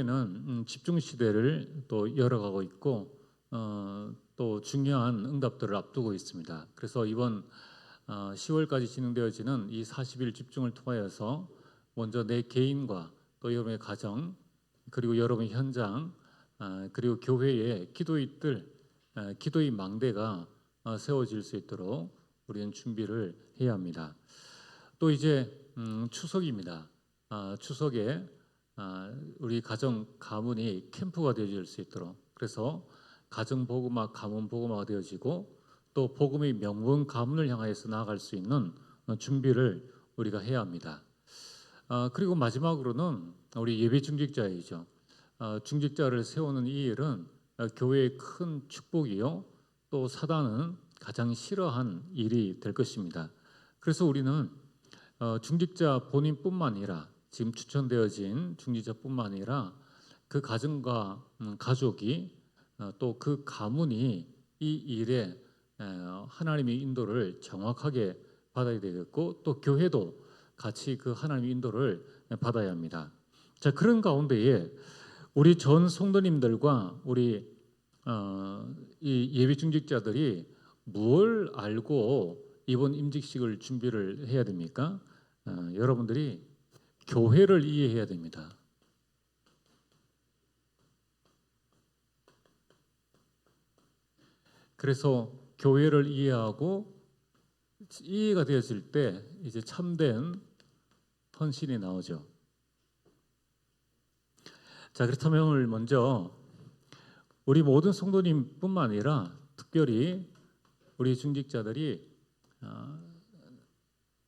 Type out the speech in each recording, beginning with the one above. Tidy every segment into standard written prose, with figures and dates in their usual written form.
는 집중 시대를 또 열어가고 있고 또 중요한 응답들을 앞두고 있습니다. 그래서 이번 10월까지 진행되어지는 이 40일 집중을 통하여서 먼저 내 개인과 또 여러분의 가정 그리고 여러분의 현장 그리고 교회의 기도의 뜰, 기도의 망대가 세워질 수 있도록 우리는 준비를 해야 합니다. 또 이제 추석입니다. 추석에 우리 가정 가문이 캠프가 되어질 수 있도록, 그래서 가정 복음화, 가문 복음화가 되어지고 또 복음의 명문 가문을 향하여서 나아갈 수 있는 준비를 우리가 해야 합니다. 그리고 마지막으로는 우리 예배 중직자이죠. 중직자를 세우는 이 일은 교회의 큰 축복이요, 또 사단은 가장 싫어한 일이 될 것입니다. 그래서 우리는 중직자 본인뿐만 아니라 지금 추천되어진 중직자뿐만 아니라 그 가정과 가족이 또 그 가문이 이 일에 하나님의 인도를 정확하게 받아야 되겠고, 또 교회도 같이 그 하나님의 인도를 받아야 합니다. 자, 그런 가운데에 우리 전 성도님들과 우리 이 예비 중직자들이 뭘 알고 이번 임직식을 준비를 해야 됩니까? 여러분들이 교회를 이해해야 됩니다. 그래서 교회를 이해하고 이해가 되었을 때 이제 참된 헌신이 나오죠. 자, 그렇다면 오늘 먼저 우리 모든 성도님뿐만 아니라 특별히 우리 중직자들이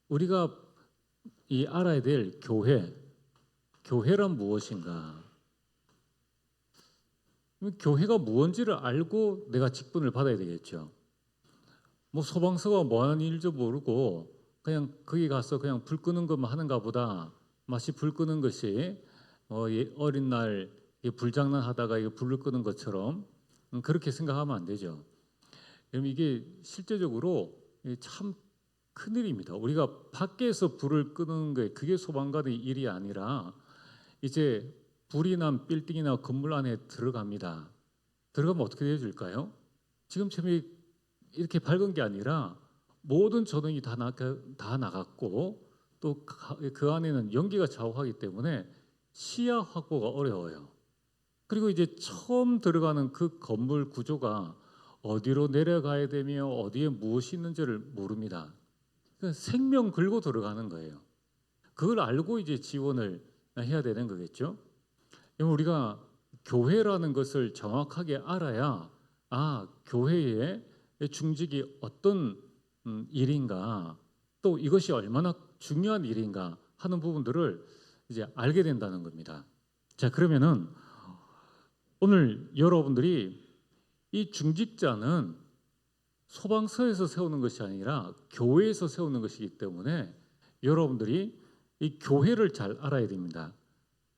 우리가 이 알아야 될 교회란 무엇인가? 교회가 무엇인지를 알고 내가 직분을 받아야 되겠죠. 뭐 소방서가 뭐 하는 일도 모르고 그냥 거기 가서 그냥 불 끄는 것만 하는가 보다, 마치 불 끄는 것이 어린 날 불장난 하다가 불을 끄는 것처럼 그렇게 생각하면 안 되죠. 여러분, 이게 실제적으로 참 큰일입니다. 우리가 밖에서 불을 끄는 게 그게 소방관의 일이 아니라 이제 불이 난 빌딩이나 건물 안에 들어갑니다. 들어가면 어떻게 되어질까요? 지금처럼 이렇게 밝은 게 아니라 모든 조명이 다 나갔고 또 그 안에는 연기가 좌우하기 때문에 시야 확보가 어려워요. 그리고 이제 처음 들어가는 그 건물 구조가 어디로 내려가야 되며 어디에 무엇이 있는지를 모릅니다. 생명 걸고 들어가는 거예요. 그걸 알고 이제 지원을 해야 되는 거겠죠. 우리가 교회라는 것을 정확하게 알아야 교회의 중직이 어떤 일인가, 또 이것이 얼마나 중요한 일인가 하는 부분들을 이제 알게 된다는 겁니다. 자, 그러면은 오늘 여러분들이 이 중직자는 소방서에서 세우는 것이 아니라 교회에서 세우는 것이기 때문에 여러분들이 이 교회를 잘 알아야 됩니다.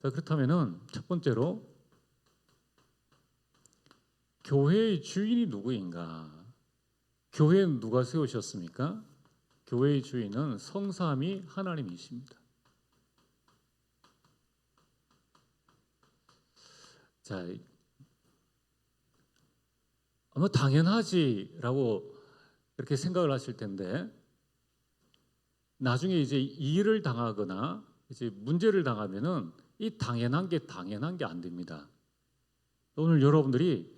자, 그렇다면은 첫 번째로 교회의 주인이 누구인가? 교회는 누가 세우셨습니까? 교회의 주인은 성삼위 하나님이십니다. 자, 아마 당연하지라고 이렇게 생각을 하실 텐데, 나중에 이제 일을 당하거나 이제 문제를 당하면은 이 당연한 게 안 됩니다. 오늘 여러분들이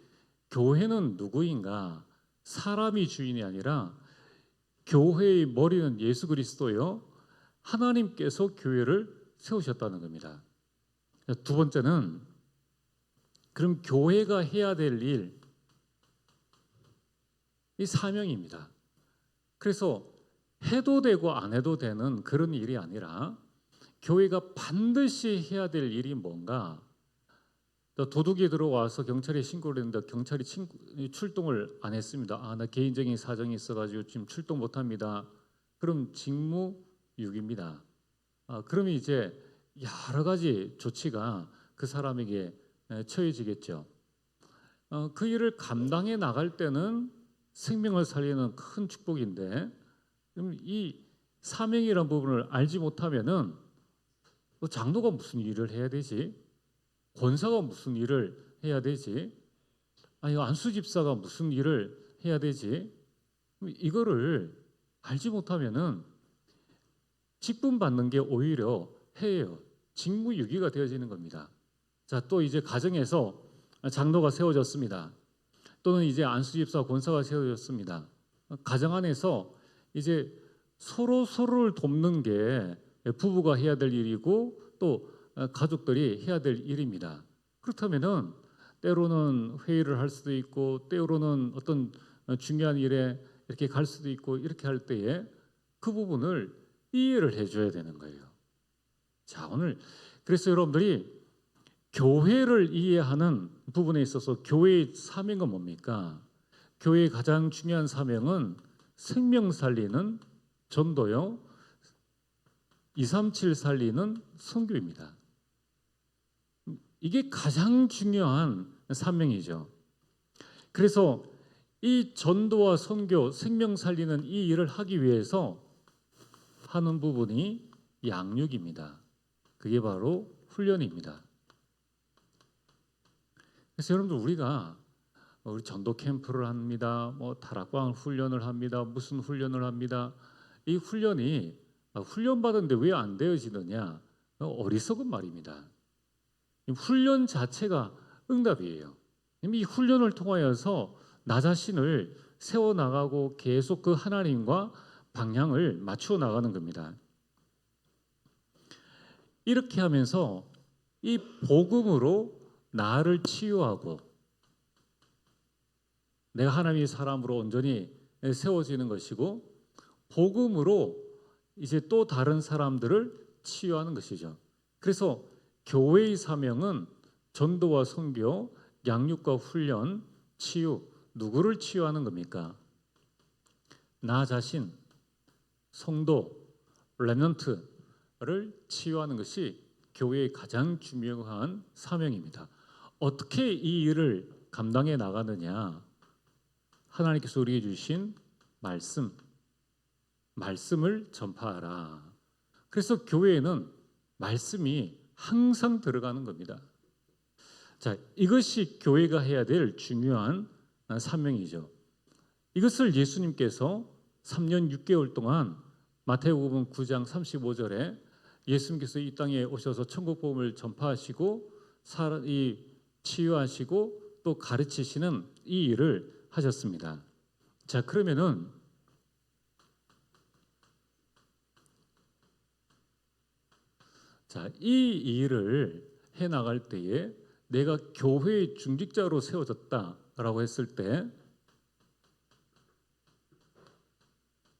교회는 누구인가? 사람이 주인이 아니라 교회의 머리는 예수 그리스도요, 하나님께서 교회를 세우셨다는 겁니다. 두 번째는 그럼 교회가 해야 될 일, 이 사명입니다. 그래서 해도 되고 안 해도 되는 그런 일이 아니라 교회가 반드시 해야 될 일이 뭔가. 도둑이 들어와서 경찰에 신고를 했는데 경찰이 출동을 안 했습니다. 나 개인적인 사정이 있어가지고 지금 출동 못합니다. 그럼 직무유기입니다. 그러면 이제 여러 가지 조치가 그 사람에게 처해지겠죠. 그 일을 감당해 나갈 때는 생명을 살리는 큰 축복인데, 그럼 이 사명이라는 부분을 알지 못하면은 장로가 무슨 일을 해야 되지? 권사가 무슨 일을 해야 되지? 아니 안수 집사가 무슨 일을 해야 되지? 이거를 알지 못하면은 직분 받는 게 오히려 해예요. 직무유기가 되어지는 겁니다. 자, 또 이제 가정에서 장로가 세워졌습니다. 또는 이제 안수집사 권사가 세워졌습니다. 가정 안에서 이제 서로를 돕는 게 부부가 해야 될 일이고 또 가족들이 해야 될 일입니다. 그렇다면은 때로는 회의를 할 수도 있고 때로는 어떤 중요한 일에 이렇게 갈 수도 있고 이렇게 할 때에 그 부분을 이해를 해줘야 되는 거예요. 자, 오늘 그래서 여러분들이 교회를 이해하는 부분에 있어서 교회의 사명은 뭡니까? 교회의 가장 중요한 사명은 생명 살리는 전도요, 237 살리는 선교입니다. 이게 가장 중요한 사명이죠. 그래서 이 전도와 선교, 생명 살리는 이 일을 하기 위해서 하는 부분이 양육입니다. 그게 바로 훈련입니다. 그래서 여러분들 우리가 우리 전도 캠프를 합니다. 뭐 다락방 훈련을 합니다. 무슨 훈련을 합니다. 이 훈련이 훈련 받은데 왜 안 되어지느냐? 어리석은 말입니다. 훈련 자체가 응답이에요. 이 훈련을 통하여서 나 자신을 세워 나가고 계속 그 하나님과 방향을 맞추어 나가는 겁니다. 이렇게 하면서 이 복음으로 나를 치유하고 내가 하나님의 사람으로 온전히 세워지는 것이고 복음으로 이제 또 다른 사람들을 치유하는 것이죠. 그래서 교회의 사명은 전도와 선교, 양육과 훈련, 치유, 누구를 치유하는 겁니까? 나 자신, 성도, 렘넌트를 치유하는 것이 교회의 가장 중요한 사명입니다. 어떻게 이 일을 감당해 나가느냐? 하나님께서 우리에게 주신 말씀을 전파하라. 그래서 교회에는 말씀이 항상 들어가는 겁니다. 자, 이것이 교회가 해야 될 중요한 사명이죠. 이것을 예수님께서 3년 6개월 동안 마태복음 9장 35절에 예수님께서 이 땅에 오셔서 천국 복음을 전파하시고 치유하시고 또 가르치시는 이 일을 하셨습니다. 자, 그러면은 이 일을 해 나갈 때에 내가 교회의 중직자로 세워졌다라고 했을 때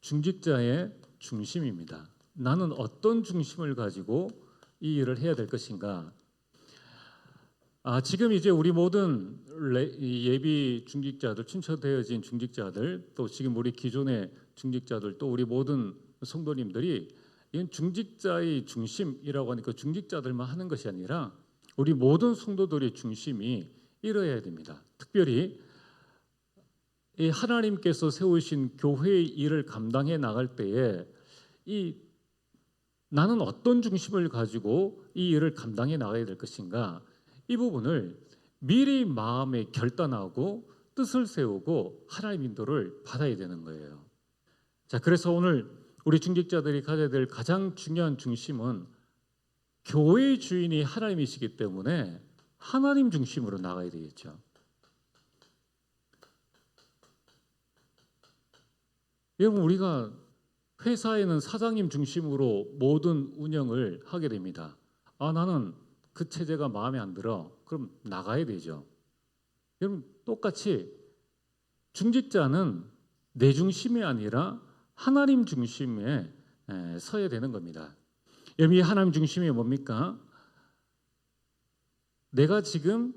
중직자의 중심입니다. 나는 어떤 중심을 가지고 이 일을 해야 될 것인가? 지금 이제 우리 모든 예비 중직자들, 친처되어진 중직자들, 또 지금 우리 기존의 중직자들, 또 우리 모든 성도님들이 이건 중직자의 중심이라고 하니까 중직자들만 하는 것이 아니라 우리 모든 성도들의 중심이 이뤄야 됩니다. 특별히 이 하나님께서 세우신 교회의 일을 감당해 나갈 때에 나는 어떤 중심을 가지고 이 일을 감당해 나가야 될 것인가? 이 부분을 미리 마음에 결단하고 뜻을 세우고 하나님 인도를 받아야 되는 거예요. 자, 그래서 오늘 우리 중직자들이 가져야 될 가장 중요한 중심은 교회의 주인이 하나님이시기 때문에 하나님 중심으로 나가야 되겠죠. 여러분, 우리가 회사에는 사장님 중심으로 모든 운영을 하게 됩니다. 나는 그 체제가 마음에 안 들어. 그럼 나가야 되죠. 여러분, 똑같이 중직자는 내 중심이 아니라 하나님 중심에 서야 되는 겁니다. 여러분, 이 하나님 중심이 뭡니까? 내가 지금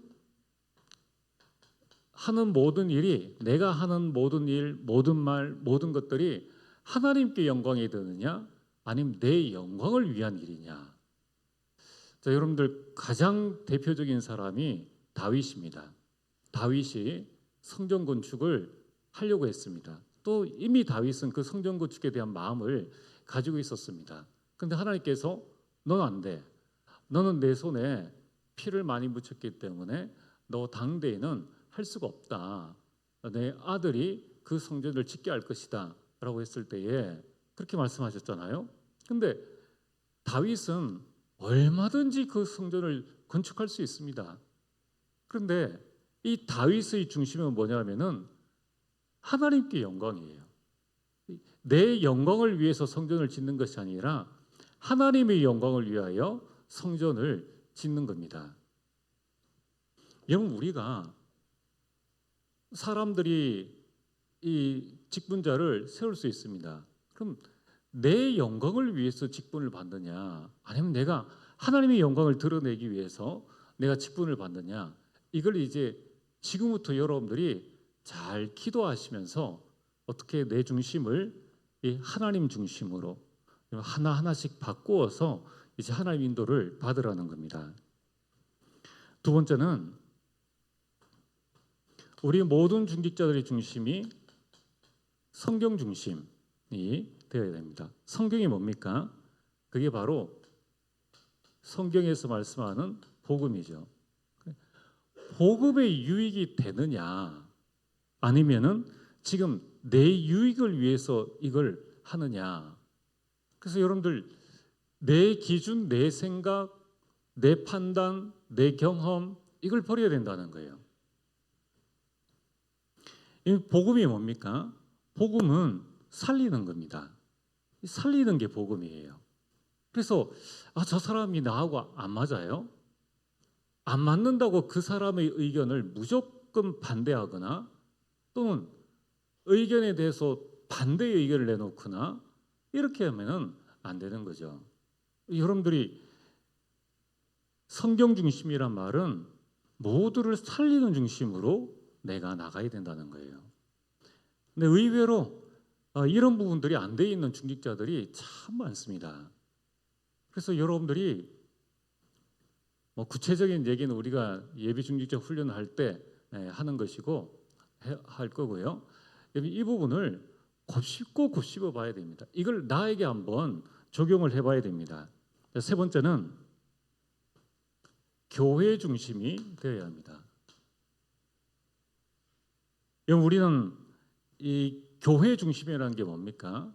하는 모든 일이, 내가 하는 모든 일, 모든 말, 모든 것들이 하나님께 영광이 되느냐, 아니면 내 영광을 위한 일이냐. 자, 여러분들 가장 대표적인 사람이 다윗입니다. 다윗이 성전 건축을 하려고 했습니다. 또 이미 다윗은 그 성전 건축에 대한 마음을 가지고 있었습니다. 그런데 하나님께서 넌 안 돼. 너는 내 손에 피를 많이 묻혔기 때문에 너 당대에는 할 수가 없다. 내 아들이 그 성전을 짓게 할 것이다 라고 했을 때에 그렇게 말씀하셨잖아요. 근데 다윗은 얼마든지 그 성전을 건축할 수 있습니다. 그런데 이 다윗의 중심은 뭐냐면은 하나님께 영광이에요. 내 영광을 위해서 성전을 짓는 것이 아니라 하나님의 영광을 위하여 성전을 짓는 겁니다. 여러분, 우리가 사람들이 이 직분자를 세울 수 있습니다. 그럼 내 영광을 위해서 직분을 받느냐, 아니면 내가 하나님의 영광을 드러내기 위해서 내가 직분을 받느냐, 이걸 이제 지금부터 여러분들이 잘 기도하시면서 어떻게 내 중심을 이 하나님 중심으로 하나하나씩 바꾸어서 이제 하나님 인도를 받으라는 겁니다. 두 번째는 우리 모든 중직자들의 중심이 성경 중심이 되어야 됩니다. 성경이 뭡니까? 그게 바로 성경에서 말씀하는 복음이죠. 복음의 유익이 되느냐, 아니면은 지금 내 유익을 위해서 이걸 하느냐. 그래서 여러분들 내 기준, 내 생각, 내 판단, 내 경험, 이걸 버려야 된다는 거예요. 이 복음이 뭡니까? 복음은 살리는 겁니다. 살리는 게 복음이에요. 그래서 저 사람이 나하고 안 맞아요? 안 맞는다고 그 사람의 의견을 무조건 반대하거나 또는 의견에 대해서 반대의 의견을 내놓거나 이렇게 하면은 안 되는 거죠. 여러분들이 성경 중심이란 말은 모두를 살리는 중심으로 내가 나가야 된다는 거예요. 근데 의외로 이런 부분들이 안 돼 있는 중직자들이 참 많습니다. 그래서 여러분들이 구체적인 얘기는 우리가 예비 중직자 훈련을 할 때 하는 것이고 할 거고요. 이 부분을 곱씹어 봐야 됩니다. 이걸 나에게 한번 적용을 해봐야 됩니다. 세 번째는 교회 중심이 되어야 합니다. 우리는 이 교회 중심이라는 게 뭡니까?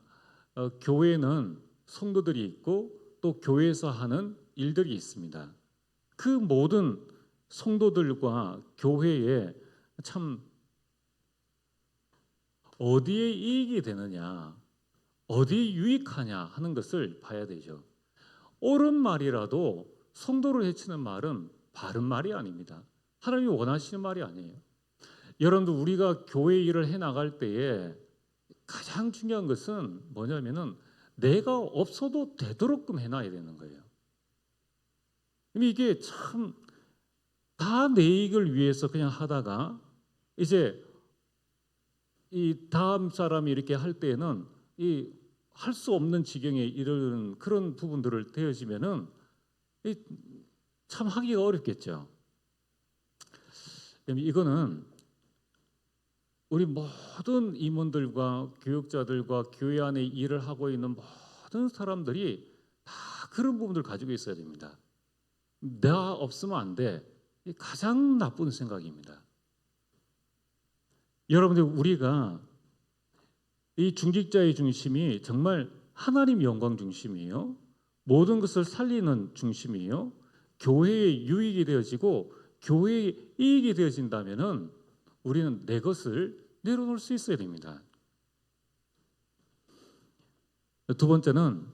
교회는 성도들이 있고 또 교회에서 하는 일들이 있습니다. 그 모든 성도들과 교회에 참 어디에 이익이 되느냐, 어디에 유익하냐 하는 것을 봐야 되죠. 옳은 말이라도 성도를 해치는 말은 바른 말이 아닙니다. 하나님이 원하시는 말이 아니에요. 여러분들, 우리가 교회 일을 해나갈 때에 가장 중요한 것은 뭐냐면은 내가 없어도 되도록끔 해놔야 되는 거예요. 이게 참 다 내 이익을 위해서 그냥 하다가 이제 이 다음 사람이 이렇게 할 때에는 이 할 수 없는 지경에 이르는 그런 부분들을 되어지면은 참 하기가 어렵겠죠. 이거는 우리 모든 임원들과 교육자들과 교회 안에 일을 하고 있는 모든 사람들이 다 그런 부분들을 가지고 있어야 됩니다. 내가 없으면 안 돼. 가장 나쁜 생각입니다. 여러분들, 우리가 이 중직자의 중심이 정말 하나님 영광 중심이에요. 모든 것을 살리는 중심이에요. 교회의 유익이 되어지고 교회의 이익이 되어진다면은 우리는 내 것을 내려놓을 수 있어야 됩니다. 두 번째는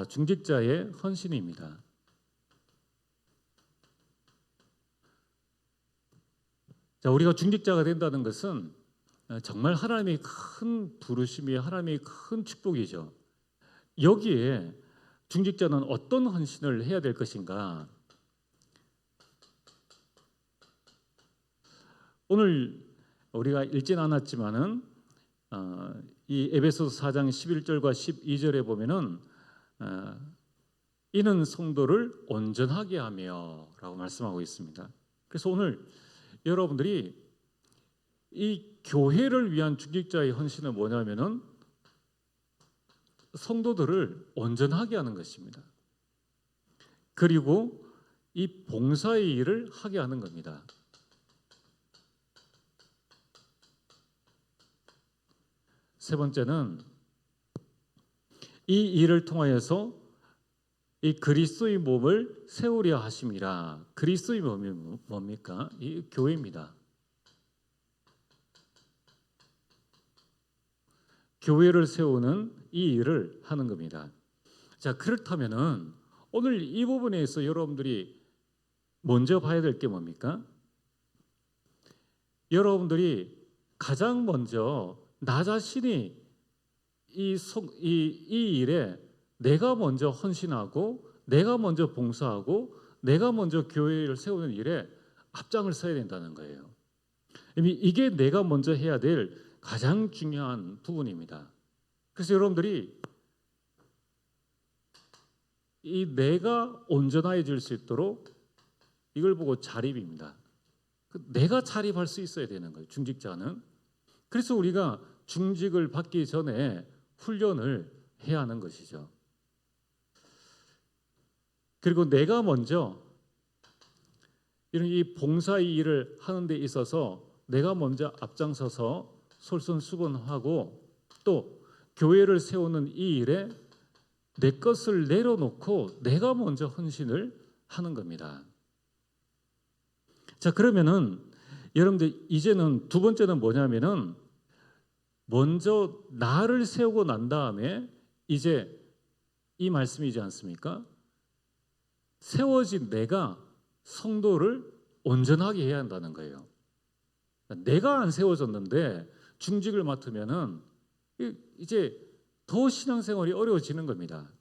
중직자의 헌신입니다. 우리가 중직자가 된다는 것은 정말 하나님의 큰 부르심이 하나님의 큰 축복이죠. 여기에 중직자는 어떤 헌신을 해야 될 것인가? 오늘 우리가 읽진 않았지만은 이 에베소서 4장 11절과 12절에 보면은 이는 성도를 온전하게 하며라고 말씀하고 있습니다. 그래서 오늘 여러분들이 이 교회를 위한 중직자의 헌신은 뭐냐면은 성도들을 온전하게 하는 것입니다. 그리고 이 봉사의 일을 하게 하는 겁니다. 세 번째는 이 일을 통하여서 이 그리스도의 몸을 세우려 하심이라. 그리스도의 몸이 뭡니까? 이 교회입니다. 교회를 세우는 이 일을 하는 겁니다. 자, 그렇다면은 오늘 이 부분에서 여러분들이 먼저 봐야 될 게 뭡니까? 여러분들이 가장 먼저 나 자신이 이 일에 내가 먼저 헌신하고 내가 먼저 봉사하고 내가 먼저 교회를 세우는 일에 앞장을 서야 된다는 거예요. 이게 내가 먼저 해야 될 가장 중요한 부분입니다. 그래서 여러분들이 이 내가 온전해질 수 있도록 이걸 보고 자립입니다. 내가 자립할 수 있어야 되는 거예요. 중직자는. 그래서 우리가 중직을 받기 전에 훈련을 해야 하는 것이죠. 그리고 내가 먼저 이런 이 봉사의 일을 하는 데 있어서 내가 먼저 앞장서서 솔선수범하고 또 교회를 세우는 이 일에 내 것을 내려놓고 내가 먼저 헌신을 하는 겁니다. 자, 그러면은 여러분들 이제는 두 번째는 뭐냐면은 먼저 나를 세우고 난 다음에 이제 이 말씀이지 않습니까? 세워진 내가 성도를 온전하게 해야 한다는 거예요. 내가 안 세워졌는데 중직을 맡으면은 이제 더 신앙생활이 어려워지는 겁니다.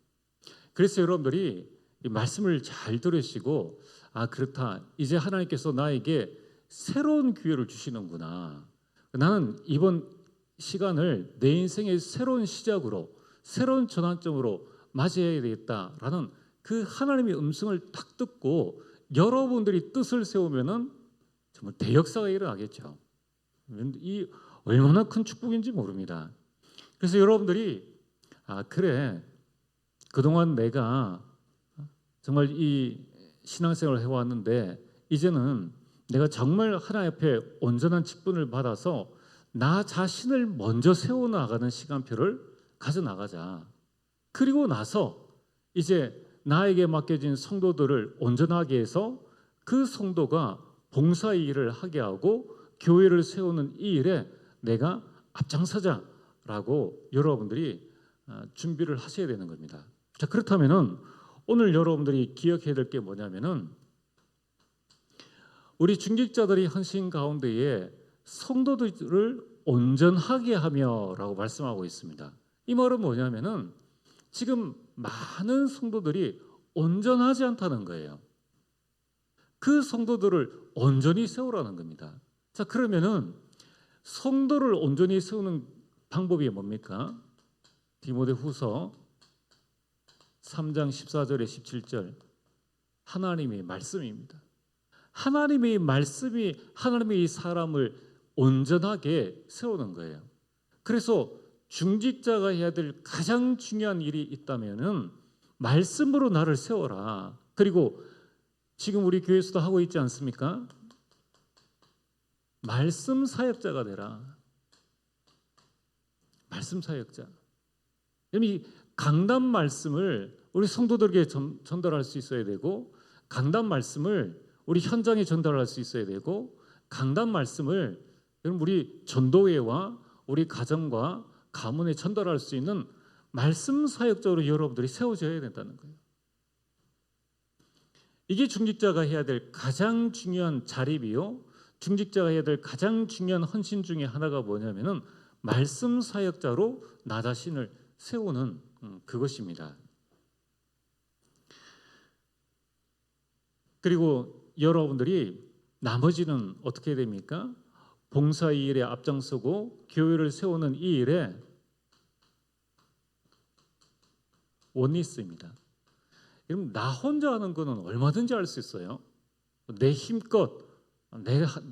그래서 여러분들이 이 말씀을 잘 들으시고 아, 그렇다. 이제 하나님께서 나에게 새로운 기회를 주시는구나. 나는 이번 시간을 내 인생의 새로운 시작으로 새로운 전환점으로 맞이해야 되겠다라는 그 하나님의 음성을 딱 듣고 여러분들이 뜻을 세우면은 정말 대역사가 일어나겠죠. 이 얼마나 큰 축복인지 모릅니다. 그래서 여러분들이 아, 그래, 그동안 내가 정말 이 신앙생활을 해왔는데 이제는 내가 정말 하나님 앞에 온전한 직분을 받아서 나 자신을 먼저 세워나가는 시간표를 가져나가자. 그리고 나서 이제 나에게 맡겨진 성도들을 온전하게 해서 그 성도가 봉사의 일을 하게 하고 교회를 세우는 이 일에 내가 앞장서자라고 여러분들이 준비를 하셔야 되는 겁니다. 자, 그렇다면은 오늘 여러분들이 기억해야 될 게 뭐냐면은 우리 중직자들이 헌신 가운데에 성도들을 온전하게 하며라고 말씀하고 있습니다. 이 말은 뭐냐면은 지금 많은 성도들이 온전하지 않다는 거예요. 그 성도들을 온전히 세우라는 겁니다. 자, 그러면은 성도를 온전히 세우는 방법이 뭡니까? 디모데후서 3장 14절에 17절 하나님의 말씀입니다. 하나님의 말씀이 하나님의 이 사람을 온전하게 세우는 거예요. 그래서 중직자가 해야 될 가장 중요한 일이 있다면은 말씀으로 나를 세워라. 그리고 지금 우리 교회에서도 하고 있지 않습니까? 말씀 사역자가 되라. 말씀 사역자. 이 강단 말씀을 우리 성도들에게 전달할 수 있어야 되고 강단 말씀을 우리 현장에 전달할 수 있어야 되고 강단 말씀을 우리 전도회와 우리 가정과 가문에 전달할 수 있는 말씀 사역자로 여러분들이 세워져야 된다는 거예요. 이게 중직자가 해야 될 가장 중요한 자립이요. 중직자가 해야 될 가장 중요한 헌신 중에 하나가 뭐냐면은 말씀 사역자로 나 자신을 세우는 그것입니다. 그리고 여러분들이 나머지는 어떻게 됩니까? 봉사의 일에 앞장서고 교회를 세우는 이 일에 원리스입니다. 그럼 나 혼자 하는 거는 얼마든지 할 수 있어요. 내 힘껏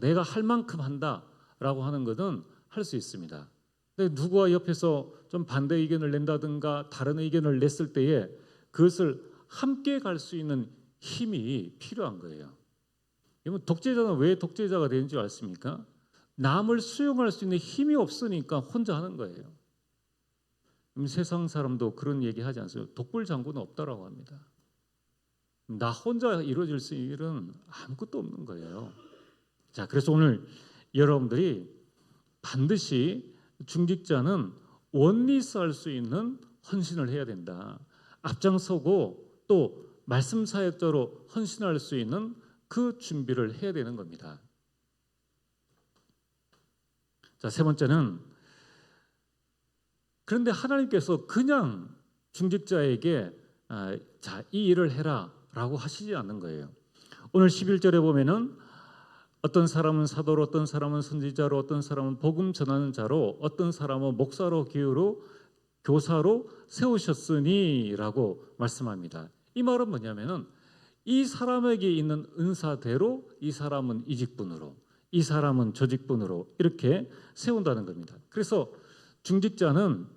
내가 할 만큼 한다라고 하는 것은 할 수 있습니다. 근데 누구와 옆에서 좀 반대 의견을 낸다든가 다른 의견을 냈을 때에 그것을 함께 갈 수 있는 힘이 필요한 거예요. 여러분, 독재자는 왜 독재자가 되는지 아십니까? 남을 수용할 수 있는 힘이 없으니까 혼자 하는 거예요. 세상 사람도 그런 얘기 하지 않습니까? 독불 장군은 없다라고 합니다. 나 혼자 이루어질 수 있는 일은 아무것도 없는 거예요. 자, 그래서 오늘 여러분들이 반드시 중직자는 원리스 할 수 있는 헌신을 해야 된다. 앞장서고 또 말씀 사역자로 헌신할 수 있는 그 준비를 해야 되는 겁니다. 자, 세 번째는, 그런데 하나님께서 그냥 중직자에게 자, 이 일을 해라 라고 하시지 않는 거예요. 오늘 11절에 보면은 어떤 사람은 사도로, 어떤 사람은 선지자로, 어떤 사람은 복음 전하는 자로, 어떤 사람은 목사로, 기후로, 교사로 세우셨으니 라고 말씀합니다. 이 말은 뭐냐면은 이 사람에게 있는 은사대로 이 사람은 이 직분으로, 이 사람은 저 직분으로 이렇게 세운다는 겁니다. 그래서 중직자는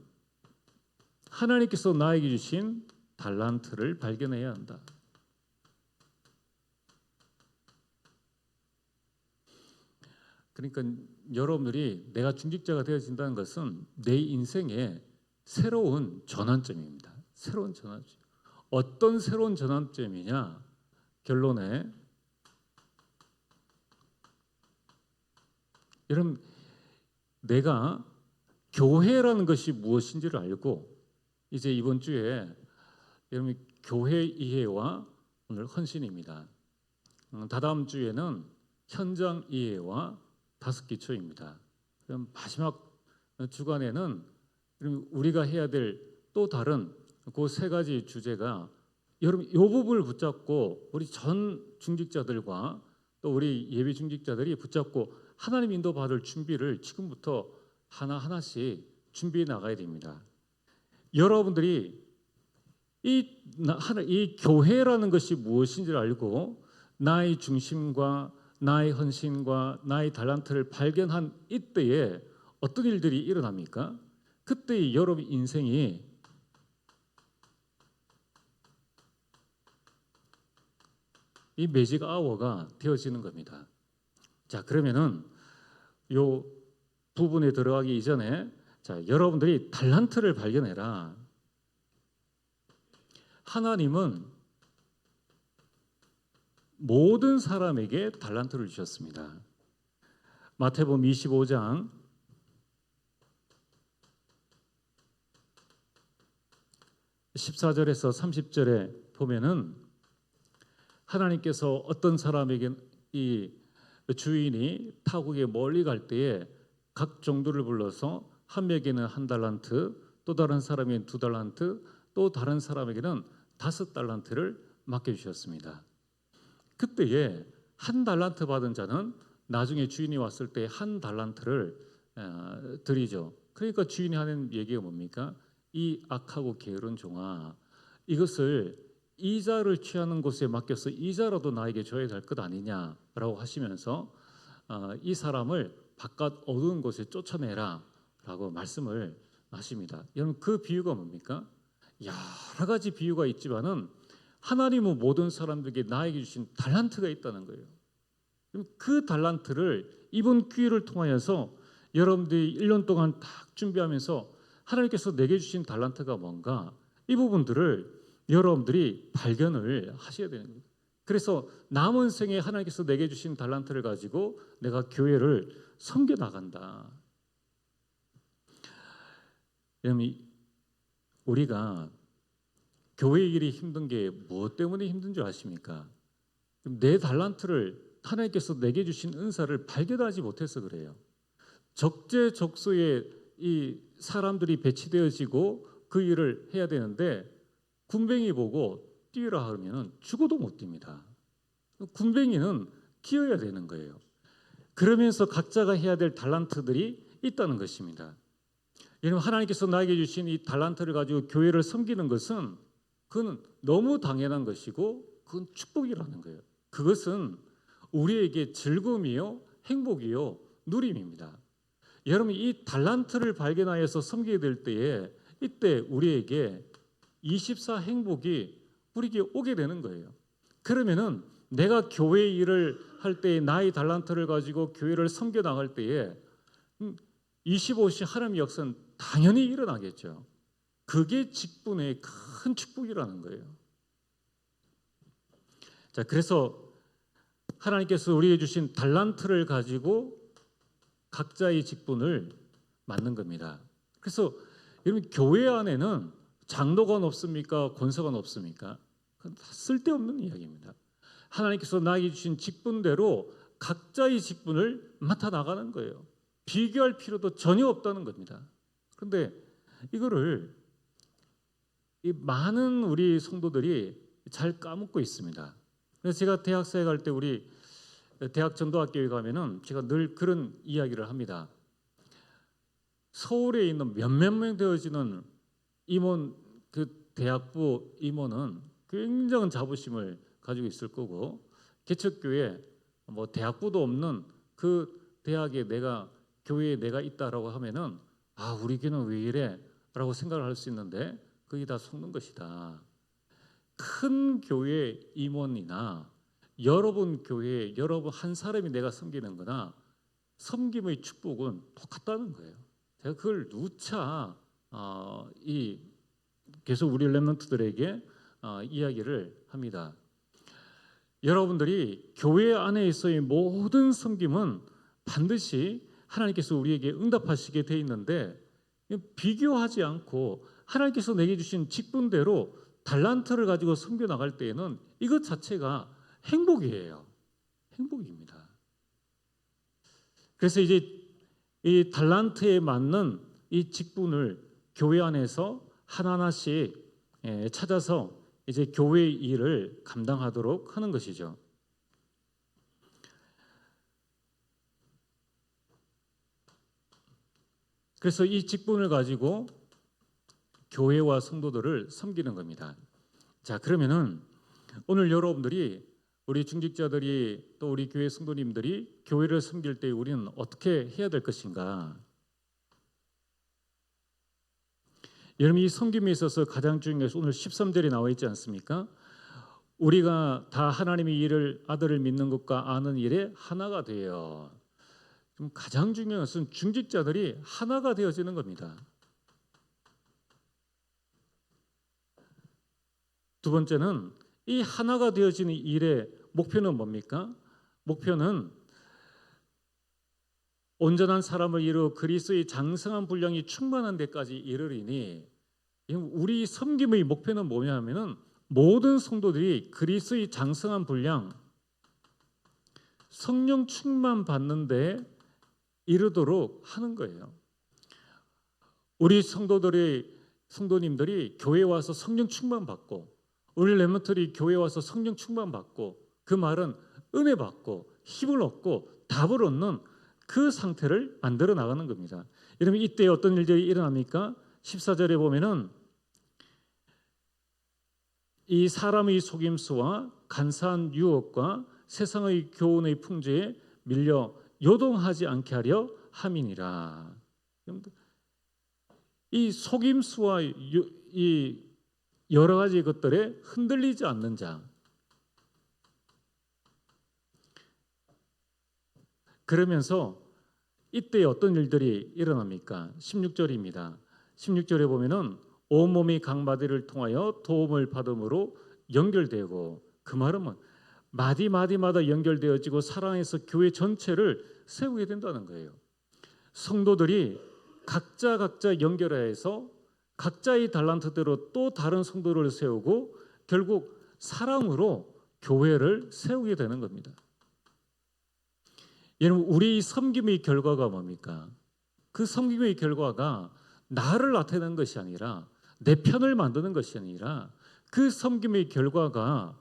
하나님께서 나에게 주신 달란트를 발견해야 한다. 그러니까 여러분들이 내가 중직자가 되어진다는 것은 내 인생의 새로운 전환점입니다. 새로운 전환점. 어떤 새로운 전환점이냐? 결론에 여러분, 내가 교회라는 것이 무엇인지를 알고 이제 이번 주에 여러분 교회 이해와 오늘 헌신입니다. 다다음 주에는 현장 이해와 다섯 기초입니다. 그럼 마지막 주간에는 우리가 해야 될 또 다른 그 세 가지 주제가 여러분 이 부분을 붙잡고 우리 전 중직자들과 또 우리 예비 중직자들이 붙잡고 하나님 인도 받을 준비를 지금부터 하나하나씩 준비해 나가야 됩니다. 여러분들이 이 교회라는 것이 무엇인지를 알고 나의 중심과 나의 헌신과 나의 달란트를 발견한 이때에 어떤 일들이 일어납니까? 그때 여러분 인생이 이 매직 아워가 되어지는 겁니다. 자, 그러면은 요 부분에 들어가기 이전에 자, 여러분들이 달란트를 발견해라. 하나님은 모든 사람에게 달란트를 주셨습니다. 마태복음 25장 14절에서 30절에 보면은 하나님께서 어떤 사람에게 이 주인이 타국에 멀리 갈 때에 각 종들을 불러서 한 명에게는 한 달란트, 또 다른 사람에게는 두 달란트, 또 다른 사람에게는 5달란트를 맡겨주셨습니다. 그때에 한 달란트 받은 자는 나중에 주인이 왔을 때 한 달란트를 드리죠. 그러니까 주인이 하는 얘기가 뭡니까? 이 악하고 게으른 종아, 이것을 이자를 취하는 곳에 맡겨서 이자라도 나에게 줘야 될 것 아니냐라고 하시면서 이 사람을 바깥 어두운 곳에 쫓아내라 라고 말씀을 하십니다. 여러분, 그 비유가 뭡니까? 여러 가지 비유가 있지만은 하나님은 모든 사람들에게 나에게 주신 달란트가 있다는 거예요. 그 달란트를 이번 기회를 통하여서 여러분들이 1년 동안 딱 준비하면서 하나님께서 내게 주신 달란트가 뭔가, 이 부분들을 여러분들이 발견을 하셔야 되는 거예요. 그래서 남은 생에 하나님께서 내게 주신 달란트를 가지고 내가 교회를 섬겨 나간다. 여러분, 우리가 교회 일이 힘든 게 무엇 때문에 힘든 줄 아십니까? 내 달란트를 하나님께서 내게 주신 은사를 발견하지 못해서 그래요. 적재적소에 이 사람들이 배치되어지고 그 일을 해야 되는데 군뱅이 보고 뛰어라 하면 죽어도 못 뜁니다. 군뱅이는 기어야 되는 거예요. 그러면서 각자가 해야 될 달란트들이 있다는 것입니다. 여러분, 하나님께서 나에게 주신 이 달란트를 가지고 교회를 섬기는 것은 그건 너무 당연한 것이고 그건 축복이라는 거예요. 그것은 우리에게 즐거움이요, 행복이요, 누림입니다. 여러분, 이 달란트를 발견하여서 섬기게 될 때에 이때 우리에게 24 행복이 우리에게 오게 되는 거예요. 그러면은 내가 교회 일을 할 때에 나의 달란트를 가지고 교회를 섬겨 나갈 때에 25시 하나님의 역사는 당연히 일어나겠죠. 그게 직분의 큰 축복이라는 거예요. 자, 그래서 하나님께서 우리에게 주신 달란트를 가지고 각자의 직분을 맡는 겁니다. 그래서 여러분, 교회 안에는 장로가 없습니까? 권사가 없습니까? 그건 다 쓸데없는 이야기입니다. 하나님께서 나에게 주신 직분대로 각자의 직분을 맡아 나가는 거예요. 비교할 필요도 전혀 없다는 겁니다. 그런데 이거를 이 많은 우리 성도들이 잘 까먹고 있습니다. 그래서 제가 대학사에 갈 때 우리 대학 전도학교에 가면은 제가 늘 그런 이야기를 합니다. 서울에 있는 몇몇 명 되어지는 임원, 그 대학부 임원은 굉장한 자부심을 가지고 있을 거고, 개척교회 뭐 대학부도 없는 그 대학에 내가, 교회에 내가 있다라고 하면은 아, 우리 교회는 왜 이래? 라고 생각을 할 수 있는데 그게 다 속는 것이다. 큰 교회 임원이나 여러분 교회, 여러분 한 사람이 내가 섬기는 거나 섬김의 축복은 똑같다는 거예요. 제가 그걸 누차 계속 우리 렘넌트들에게 이야기를 합니다. 여러분들이 교회 안에서의 모든 섬김은 반드시 하나님께서 우리에게 응답하시게 돼 있는데, 비교하지 않고 하나님께서 내게 주신 직분대로 달란트를 가지고 섬겨 나갈 때에는 이것 자체가 행복이에요. 행복입니다. 그래서 이제 이 달란트에 맞는 이 직분을 교회 안에서 하나하나씩 찾아서 이제 교회의 일을 감당하도록 하는 것이죠. 그래서 이 직분을 가지고 교회와 성도들을 섬기는 겁니다. 자, 그러면은 오늘 여러분들이, 우리 중직자들이, 또 우리 교회 성도님들이 교회를 섬길 때 우리는 어떻게 해야 될 것인가? 여러분, 이 섬김에 있어서 가장 중요한 것이 오늘 13절에 나와 있지 않습니까? 우리가 다 하나님의 일을, 아들을 믿는 것과 아는 일에 하나가 되어. 그럼 가장 중요한 것은 중직자들이 하나가 되어지는 겁니다. 두 번째는 이 하나가 되어지는 일의 목표는 뭡니까? 목표는 온전한 사람을 이루어 그리스도의 장성한 분량이 충만한 데까지 이르리니, 우리 섬김의 목표는 뭐냐면은 모든 성도들이 그리스도의 장성한 분량, 성령 충만 받는 데 이르도록 하는 거예요. 우리 성도님들이 교회에 와서 성령 충만 받고, 우리 렘넌트들이 교회에 와서 성령 충만 받고, 그 말은 은혜 받고 힘을 얻고 답을 얻는 그 상태를 만들어 나가는 겁니다. 여러분, 이때 어떤 일들이 일어납니까? 14절에 보면은 이 사람의 속임수와 간사한 유혹과 세상의 교훈의 풍조에 밀려 요동하지 않게 하려 함이니라. 이 속임수와 이 여러 가지 것들에 흔들리지 않는 자. 그러면서 이때 어떤 일들이 일어납니까? 16절입니다. 16절에 보면은 온몸이 강마디를 통하여 도움을 받음으로 연결되고, 그 말은 마디마디마다 연결되어지고 사랑해서 교회 전체를 세우게 된다는 거예요. 성도들이 각자 연결해서 각자의 달란트대로 또 다른 성도를 세우고 결국 사랑으로 교회를 세우게 되는 겁니다. 여러분, 우리 섬김의 결과가 뭡니까? 그 섬김의 결과가 나를 나타내는 것이 아니라, 내 편을 만드는 것이 아니라, 그 섬김의 결과가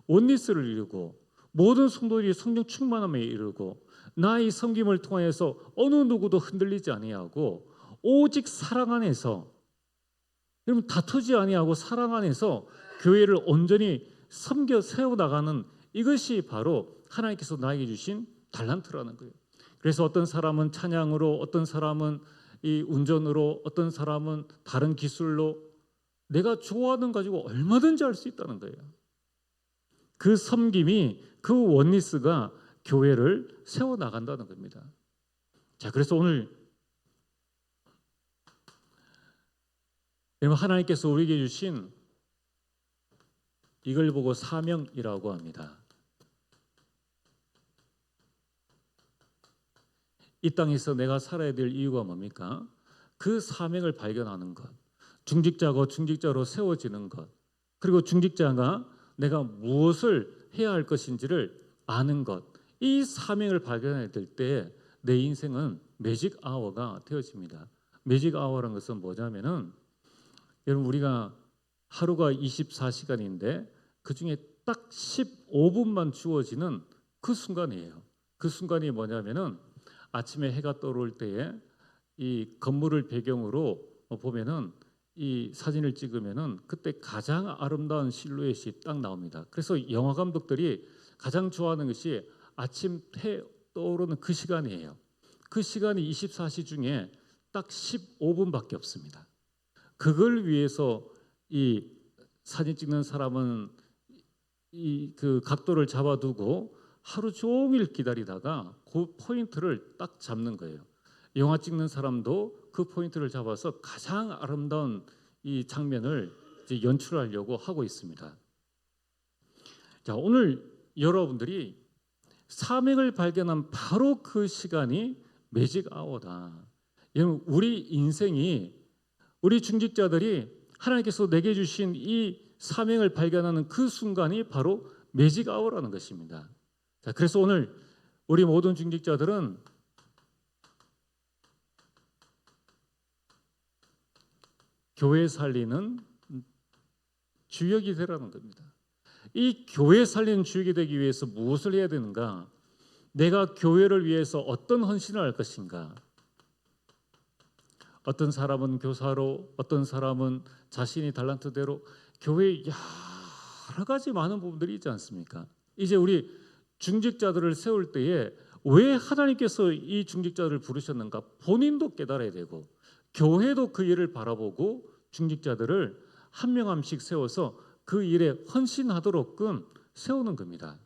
원리스를 이루고 모든 성도들이 성령 충만함에 이르고, 나의 섬김을 통하여서 어느 누구도 흔들리지 아니하고 오직 사랑 안에서, 여러분, 다투지 아니하고 사랑 안에서 교회를 온전히 섬겨 세워나가는, 이것이 바로 하나님께서 나에게 주신 달란트라는 거예요. 그래서 어떤 사람은 찬양으로, 어떤 사람은 이 운전으로, 어떤 사람은 다른 기술로, 내가 좋아하는 가지고 얼마든지 할 수 있다는 거예요. 그 섬김이, 그 원리스가 교회를 세워 나간다는 겁니다. 자, 그래서 오늘 여러분, 하나님께서 우리에게 주신 이걸 보고 사명이라고 합니다. 이 땅에서 내가 살아야 될 이유가 뭡니까? 그 사명을 발견하는 것, 중직자고 중직자로 세워지는 것, 그리고 중직자가 내가 무엇을 해야 할 것인지를 아는 것, 이 사명을 발견해야 될 때 내 인생은 매직 아워가 되어집니다. 매직 아워라는 것은 뭐냐면은, 여러분, 우리가 하루가 24시간인데 그 중에 딱 15분만 주어지는 그 순간이에요. 그 순간이 뭐냐면은 아침에 해가 떠오를 때에 이 건물을 배경으로 보면은 이 사진을 찍으면은 그때 가장 아름다운 실루엣이 딱 나옵니다. 그래서 영화 감독들이 가장 좋아하는 것이 아침 해 떠오르는 그 시간이에요. 그 시간이 24시 중에 딱 15분밖에 없습니다. 그걸 위해서 이 사진 찍는 사람은 이 그 각도를 잡아두고 하루 종일 기다리다가 그 포인트를 딱 잡는 거예요. 영화 찍는 사람도 그 포인트를 잡아서 가장 아름다운 이 장면을 이제 연출하려고 하고 있습니다. 자, 오늘 여러분들이 사명을 발견한 바로 그 시간이 매직 아워다. 여러분, 우리 인생이, 우리 중직자들이 하나님께서 내게 주신 이 사명을 발견하는 그 순간이 바로 매직 아워라는 것입니다. 자, 그래서 오늘 우리 모든 중직자들은 교회 살리는 주역이 되라는 겁니다. 이 교회 살리는 주역이 되기 위해서 무엇을 해야 되는가? 내가 교회를 위해서 어떤 헌신을 할 것인가? 어떤 사람은 교사로, 어떤 사람은 자신이 달란트대로, 교회에 여러 가지 많은 부분들이 있지 않습니까? 이제 우리 중직자들을 세울 때에 왜 하나님께서 이 중직자들을 부르셨는가? 본인도 깨달아야 되고 교회도 그 일을 바라보고 중직자들을 한 명 한 명씩 세워서 그 일에 헌신하도록끔 세우는 겁니다.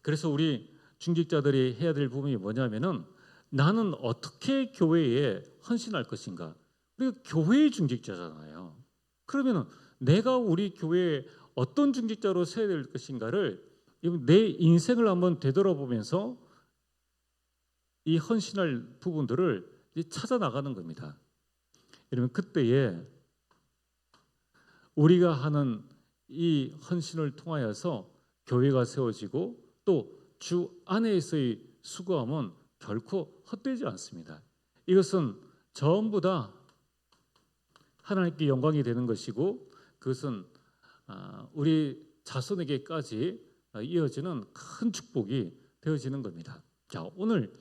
그래서 우리 중직자들이 해야 될 부분이 뭐냐면은, 나는 어떻게 교회에 헌신할 것인가? 우리가 교회의 중직자잖아요. 그러면은 내가 우리 교회에 어떤 중직자로 세워야 될 것인가를 내 인생을 한번 되돌아보면서 이 헌신할 부분들을 찾아 나가는 겁니다. 여러분, 그때에 우리가 하는 이 헌신을 통하여서 교회가 세워지고 또 주 안에서의 수고함은 결코 헛되지 않습니다. 이것은 전부 다 하나님께 영광이 되는 것이고, 그것은 우리 자손에게까지 이어지는 큰 축복이 되어지는 겁니다. 자, 오늘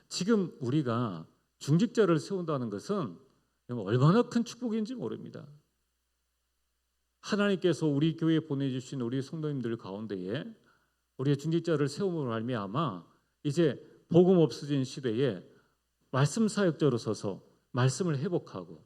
지금 우리가 중직자를 세운다는 것은 얼마나 큰 축복인지 모릅니다. 하나님께서 우리 교회에 보내주신 우리 성도님들 가운데에 우리의 중직자를 세움으로 말미암아 이제 복음 없어진 시대에 말씀 사역자로 서서 말씀을 회복하고,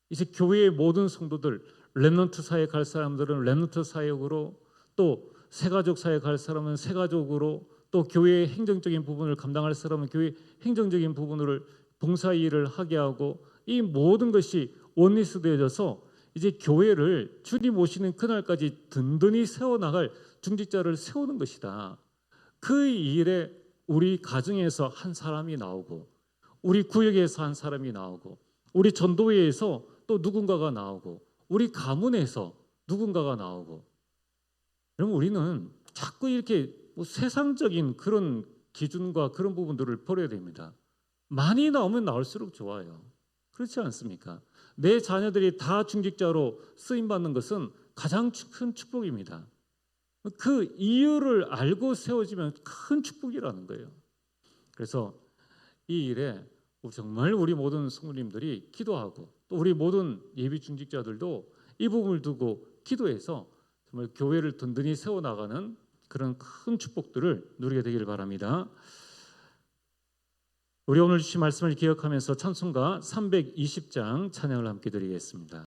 이제 교회의 모든 성도들, 렘넌트 사역 할 사람들은 렘넌트 사역으로, 또 새가족 사역 할 사람은 새가족으로, 또 교회의 행정적인 부분을 감당할 사람은 교회 행정적인 부분을 봉사 일을 하게 하고, 이 모든 것이 원리스되어져서 이제 교회를 주님 오시는 그날까지 든든히 세워나갈 중직자를 세우는 것이다. 그 일에 우리 가정에서 한 사람이 나오고, 우리 구역에서 한 사람이 나오고, 우리 전도회에서 또 누군가가 나오고, 우리 가문에서 누군가가 나오고. 그럼 우리는 자꾸 이렇게 세상적인 그런 기준과 그런 부분들을 버려야 됩니다. 많이 나오면 나올수록 좋아요. 그렇지 않습니까? 내 자녀들이 다 중직자로 쓰임받는 것은 가장 큰 축복입니다. 그 이유를 알고 세워지면 큰 축복이라는 거예요. 그래서 이 일에 정말 우리 모든 성도님들이 기도하고, 또 우리 모든 예비 중직자들도 이 부분을 두고 기도해서 정말 교회를 든든히 세워나가는 그런 큰 축복들을 누리게 되기를 바랍니다. 우리 오늘 주신 말씀을 기억하면서 찬송가 320장 찬양을 함께 드리겠습니다.